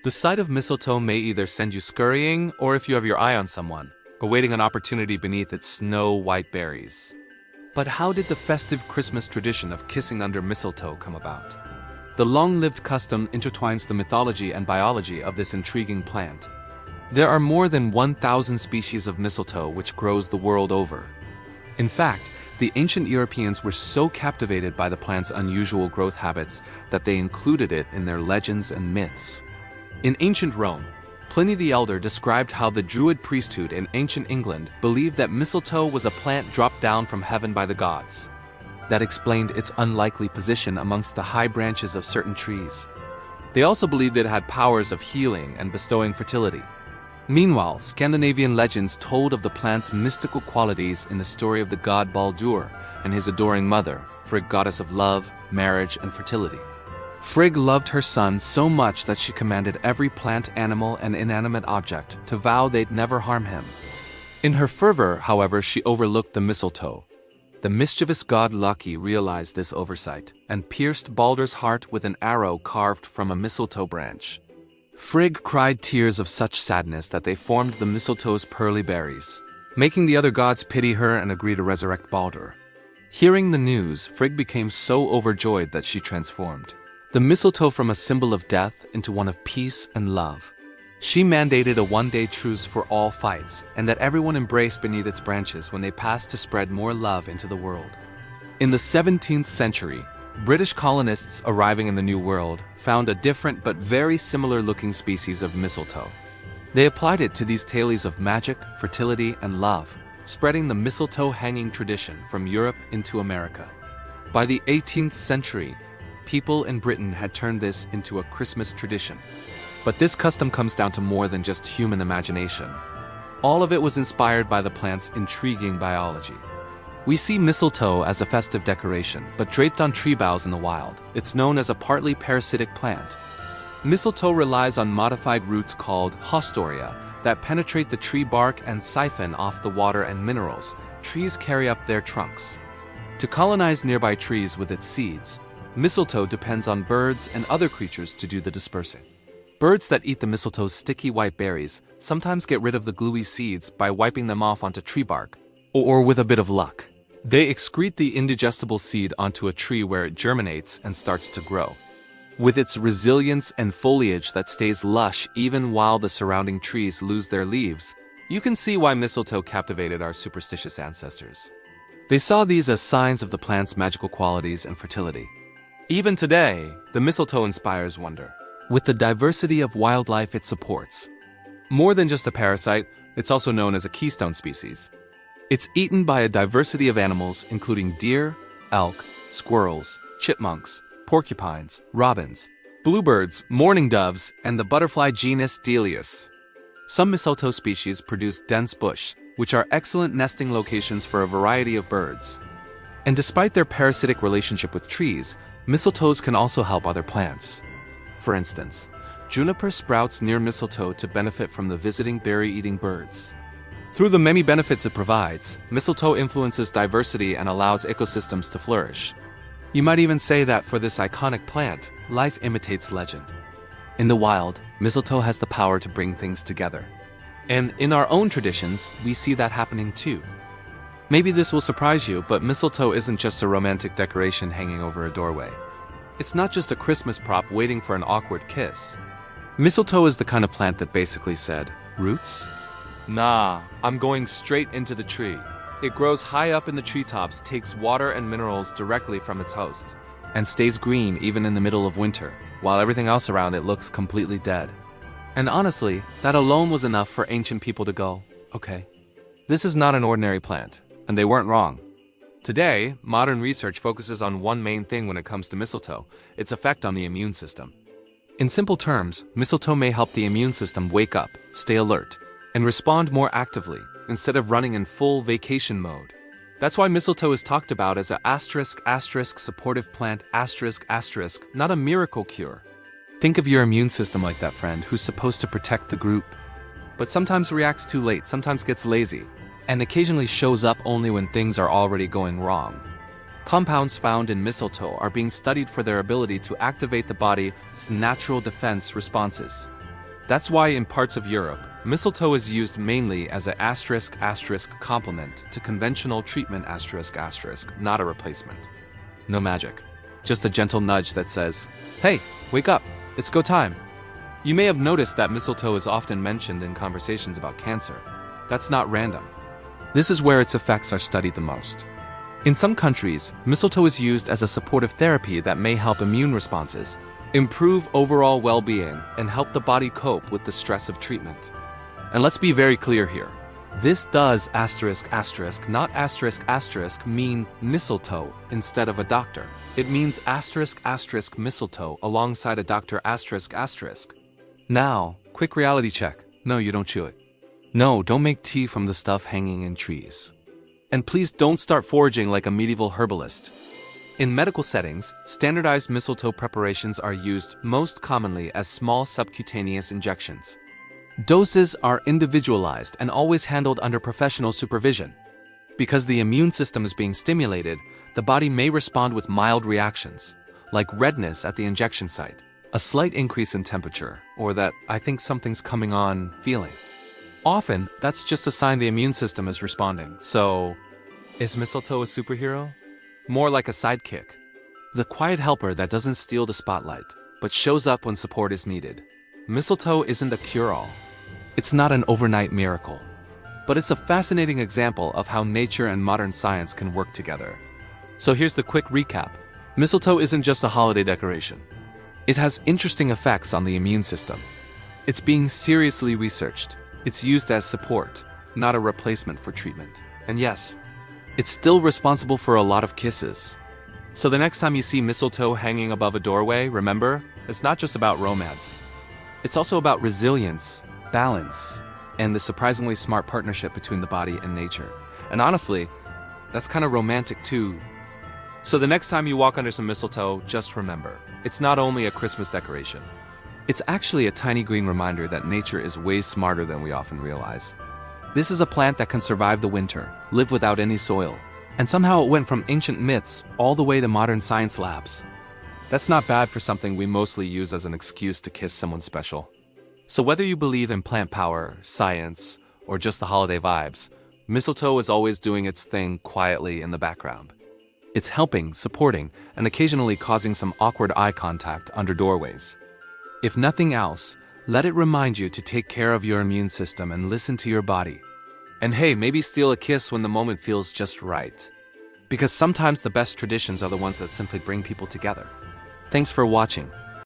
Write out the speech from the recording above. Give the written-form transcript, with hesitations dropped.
The sight of mistletoe may either send you scurrying, or if you have your eye on someone, awaiting an opportunity beneath its snow-white berries. But how did the festive Christmas tradition of kissing under mistletoe come about? The long-lived custom intertwines the mythology and biology of this intriguing plant. There are more than 1,000 species of mistletoe which grows the world over. In fact, the ancient Europeans were so captivated by the plant's unusual growth habits that they included it in their legends and myths. In ancient Rome, Pliny the Elder described how the Druid priesthood in ancient England believed that mistletoe was a plant dropped down from heaven by the gods. That explained its unlikely position amongst the high branches of certain trees. They also believed it had powers of healing and bestowing fertility. Meanwhile, Scandinavian legends told of the plant's mystical qualities in the story of the god Baldur and his adoring mother, Frigg, goddess of love, marriage, and fertility. Frigg loved her son so much that she commanded every plant, animal, and inanimate object to vow they'd never harm him. In her fervor, however, she overlooked the mistletoe. The mischievous god Loki realized this oversight and pierced Baldur's heart with an arrow carved from a mistletoe branch. Frigg cried tears of such sadness that they formed the mistletoe's pearly berries, making the other gods pity her and agree to resurrect Baldur. Hearing the news, Frigg became so overjoyed that she transformed the mistletoe from a symbol of death into one of peace and love. She mandated a one-day truce for all fights, and that everyone embraced beneath its branches when they passed to spread more love into the world. In the 17th century, British colonists arriving in the New World found a different but very similar-looking species of mistletoe. They applied it to these tales of magic, fertility, and love, spreading the mistletoe hanging tradition from Europe into America. By the 18th century, people in Britain had turned this into a Christmas tradition. But this custom comes down to more than just human imagination. All of it was inspired by the plant's intriguing biology. We see mistletoe as a festive decoration, but draped on tree boughs in the wild, it's known as a partly parasitic plant. Mistletoe relies on modified roots called haustoria that penetrate the tree bark and siphon off the water and minerals trees carry up their trunks. To colonize nearby trees with its seeds, mistletoe depends on birds and other creatures to do the dispersing. Birds that eat the mistletoe's sticky white berries sometimes get rid of the gluey seeds by wiping them off onto tree bark, or with a bit of luck, they excrete the indigestible seed onto a tree where it germinates and starts to grow. With its resilience and foliage that stays lush even while the surrounding trees lose their leaves, you can see why mistletoe captivated our superstitious ancestors. They saw these as signs of the plant's magical qualities and fertility. Even today, the mistletoe inspires wonder, with the diversity of wildlife it supports. More than just a parasite, it's also known as a keystone species. It's eaten by a diversity of animals including deer, elk, squirrels, chipmunks, porcupines, robins, bluebirds, mourning doves, and the butterfly genus Delius. Some mistletoe species produce dense bush, which are excellent nesting locations for a variety of birds. And despite their parasitic relationship with trees, mistletoes can also help other plants. For instance, juniper sprouts near mistletoe to benefit from the visiting berry-eating birds. Through the many benefits it provides, mistletoe influences diversity and allows ecosystems to flourish. You might even say that for this iconic plant, life imitates legend. In the wild, mistletoe has the power to bring things together. And in our own traditions, we see that happening too. Maybe this will surprise you, but mistletoe isn't just a romantic decoration hanging over a doorway. It's not just a Christmas prop waiting for an awkward kiss. Mistletoe is the kind of plant that basically said, "Roots? Nah, I'm going straight into the tree." It grows high up in the treetops, takes water and minerals directly from its host, and stays green even in the middle of winter, while everything else around it looks completely dead. And honestly, that alone was enough for ancient people to go, okay, this is not an ordinary plant, and they weren't wrong. Today, modern research focuses on one main thing when it comes to mistletoe, its effect on the immune system. In simple terms, mistletoe may help the immune system wake up, stay alert, and respond more actively, instead of running in full vacation mode. That's why mistletoe is talked about as a *** supportive plant ***, not a miracle cure. Think of your immune system like that friend who's supposed to protect the group, but sometimes reacts too late, sometimes gets lazy, and occasionally shows up only when things are already going wrong. Compounds found in mistletoe are being studied for their ability to activate the body's natural defense responses. That's why in parts of Europe, mistletoe is used mainly as an complement to conventional treatment not a replacement. No magic. Just a gentle nudge that says, "Hey, wake up, it's go time." You may have noticed that mistletoe is often mentioned in conversations about cancer. That's not random. This is where its effects are studied the most. In some countries, mistletoe is used as a supportive therapy that may help immune responses, improve overall well-being, and help the body cope with the stress of treatment. And let's be very clear here. This does not mean mistletoe instead of a doctor. It means mistletoe alongside a doctor . Now, quick reality check. No, you don't chew it. No, don't make tea from the stuff hanging in trees. And please don't start foraging like a medieval herbalist. In medical settings, standardized mistletoe preparations are used most commonly as small subcutaneous injections. Doses are individualized and always handled under professional supervision. Because the immune system is being stimulated, the body may respond with mild reactions, like redness at the injection site, a slight increase in temperature, or that "I think something's coming on" feeling. Often, that's just a sign the immune system is responding. So, is mistletoe a superhero? More like a sidekick. The quiet helper that doesn't steal the spotlight, but shows up when support is needed. Mistletoe isn't a cure-all. It's not an overnight miracle. But it's a fascinating example of how nature and modern science can work together. So here's the quick recap. Mistletoe isn't just a holiday decoration. It has interesting effects on the immune system. It's being seriously researched. It's used as support, not a replacement for treatment. And yes, it's still responsible for a lot of kisses. So the next time you see mistletoe hanging above a doorway, remember, it's not just about romance. It's also about resilience, balance, and the surprisingly smart partnership between the body and nature. And honestly, that's kind of romantic too. So the next time you walk under some mistletoe, just remember, it's not only a Christmas decoration. It's actually a tiny green reminder that nature is way smarter than we often realize. This is a plant that can survive the winter, live without any soil, and somehow it went from ancient myths all the way to modern science labs. That's not bad for something we mostly use as an excuse to kiss someone special. So whether you believe in plant power, science, or just the holiday vibes, mistletoe is always doing its thing quietly in the background. It's helping, supporting, and occasionally causing some awkward eye contact under doorways. If nothing else, let it remind you to take care of your immune system and listen to your body. And hey, maybe steal a kiss when the moment feels just right. Because sometimes the best traditions are the ones that simply bring people together. Thanks for watching.